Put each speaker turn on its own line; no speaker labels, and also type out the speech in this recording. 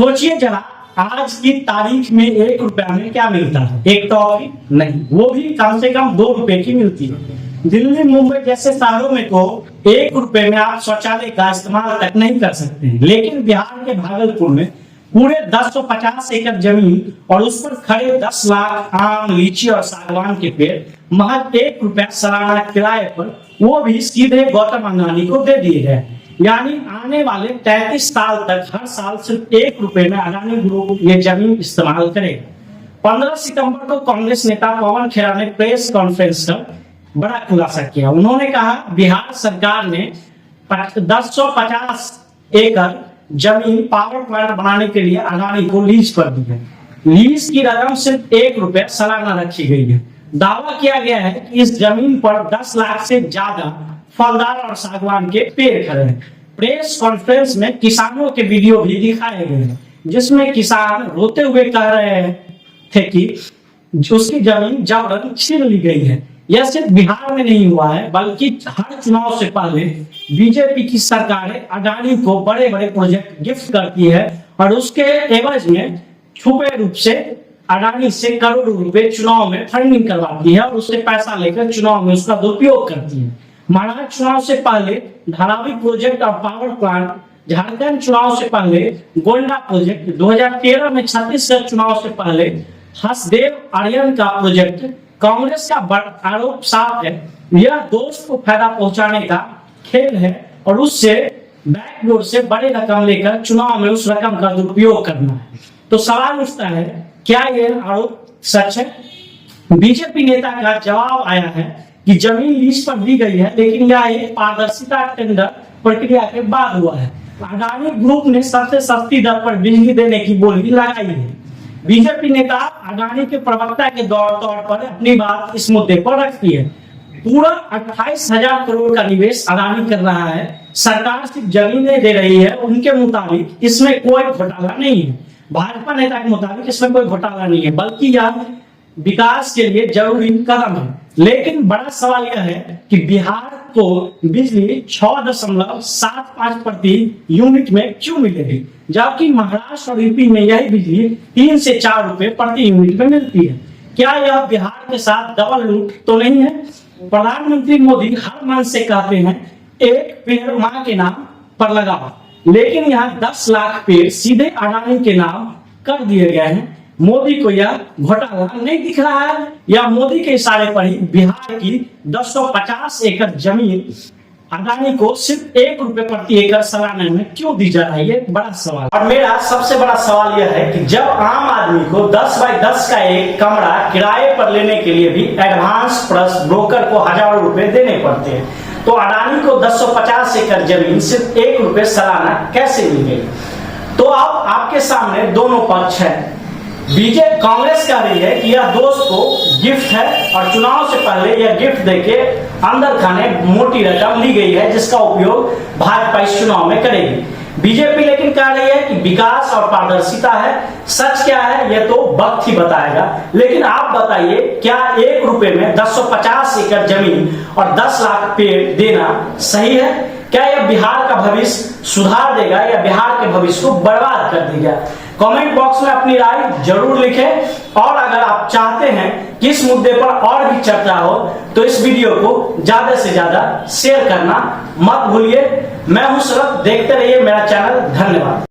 सोचिए जरा, आज की तारीख में 1 रुपया में क्या मिलता है? एक टॉफी नहीं, वो भी कम से कम 2 रुपए की मिलती है। दिल्ली मुंबई जैसे शहरों में तो 1 रुपए में आप शौचालय का इस्तेमाल तक नहीं कर सकते हैं, लेकिन बिहार के भागलपुर में पूरे 1050 एकड़ जमीन और उस पर खड़े 10 लाख आम, लीची और सागवान के पेड़ महज 1 रुपया सालाना किराए पर, वो भी सीधे गौतम अंबानी को दे दिए गए। यानी आने वाले 33 साल तक हर साल सिर्फ 1 रुपए में अडानी ग्रुप ये जमीन इस्तेमाल करेगा। 15 सितंबर को कांग्रेस नेता पवन खेड़ा ने प्रेस कॉन्फ्रेंस कर बड़ा खुलासा किया। उन्होंने कहा बिहार सरकार ने 1050 एकड़ जमीन पावर प्लांट बनाने के लिए अडानी को लीज पर दी है। लीज की रकम सिर्फ 1 रुपया सालाना रखी गई है। दावा किया गया है कि इस जमीन पर 10 लाख से ज्यादा फलदार और सागवान के पेड़ खड़े हैं। प्रेस कॉन्फ्रेंस में किसानों के वीडियो भी दिखाए गए हैं, जिसमें किसान रोते हुए कह रहे थे कि उसकी जमीन जबरन छीन ली गई है। यह सिर्फ बिहार में नहीं हुआ है, बल्कि हर चुनाव से पहले बीजेपी की सरकारें अडानी को बड़े बड़े प्रोजेक्ट गिफ्ट करती है और उसके एवज में छुपे रूप से अडानी से करोड़ों रुपए चुनाव में फंडिंग करवाती है और उससे पैसा लेकर चुनाव में उसका दुरुपयोग करती है। महाराष्ट्र चुनाव से पहले धारावी प्रोजेक्ट और पावर प्लांट, झारखंड चुनाव से पहले गोंडा प्रोजेक्ट, 2013 में छत्तीसगढ़ चुनाव से पहले हसदेव आर्यन का प्रोजेक्ट। कांग्रेस का आरोप साफ है, यह दोस्त को फायदा पहुंचाने का खेल है और उससे बैकडोर से बड़े रकम लेकर चुनाव में उस रकम का दुरुपयोग करना है। तो सवाल उठता है, क्या यह आरोप सच है? बीजेपी नेता का जवाब आया है कि जमीन लीज पर दी गई है, लेकिन यह एक पारदर्शिता टेंडर प्रक्रिया के बाद हुआ है। अडानी ग्रुप ने सबसे सस्ती दर पर बिजली देने की बोली लगाई है। बीजेपी नेता अडानी के प्रवक्ता के तौर पर अपनी बात इस मुद्दे पर रखती है। पूरा 28,000 करोड़ का निवेश अडानी कर रहा है, सरकार सिर्फ जमीनें दे रही है। उनके मुताबिक इसमें कोई घोटाला नहीं है। भाजपा नेता के मुताबिक इसमें कोई घोटाला नहीं है, बल्कि यह विकास के लिए जरूरी कदम है। लेकिन बड़ा सवाल यह है कि बिहार को बिजली 6.75 प्रति यूनिट में क्यों मिलेगी, जबकि महाराष्ट्र और यूपी में यही बिजली 3 से 4 रुपए प्रति यूनिट में मिलती है। क्या यह बिहार के साथ डबल लूट तो नहीं है? प्रधानमंत्री मोदी हर मन से कहते हैं एक पेड़ मां के नाम पर लगाओ, लेकिन यहाँ 10 लाख पेड़ सीधे अडानी के नाम कर दिए गए हैं। मोदी को यह घोटाला नहीं दिख रहा है, या मोदी के इशारे पर ही बिहार की 1050 एकड़ जमीन अडानी को सिर्फ 1 रुपए प्रति एकड़ सालाना में क्यों दी जा रही है? बड़ा सवाल। और मेरा सबसे बड़ा सवाल यह है कि जब आम आदमी को 10 बाई 10 का एक कमरा किराए पर लेने के लिए भी एडवांस प्लस ब्रोकर को हजारों रुपए देने पड़ते हैं, तो अडानी को 1050 एकड़ जमीन सिर्फ 1 रुपए सालाना कैसे मिल गई? तो अब आपके सामने दोनों पक्ष है। बीजेपी कांग्रेस कह रही है कि यह दोस्त को गिफ्ट है और चुनाव से पहले यह गिफ्ट देके अंदर खाने मोटी रकम ली गई है, जिसका उपयोग भाजपा इस चुनाव में करेगी। बीजेपी लेकिन कह रही है कि विकास और पारदर्शिता है। सच क्या है यह तो वक्त ही बताएगा। लेकिन आप बताइए, क्या 1 रुपए में 1050 एकड़ जमीन और 10 लाख पेड़ देना सही है? क्या यह बिहार का भविष्य सुधार देगा या बिहार के भविष्य को बर्बाद कर देगा? कमेंट बॉक्स में अपनी राय जरूर लिखें, और अगर आप चाहते हैं कि इस मुद्दे पर और भी चर्चा हो तो इस वीडियो को ज्यादा से ज्यादा शेयर करना मत भूलिए। मैं हूं शरद, देखते रहिए मेरा चैनल। धन्यवाद।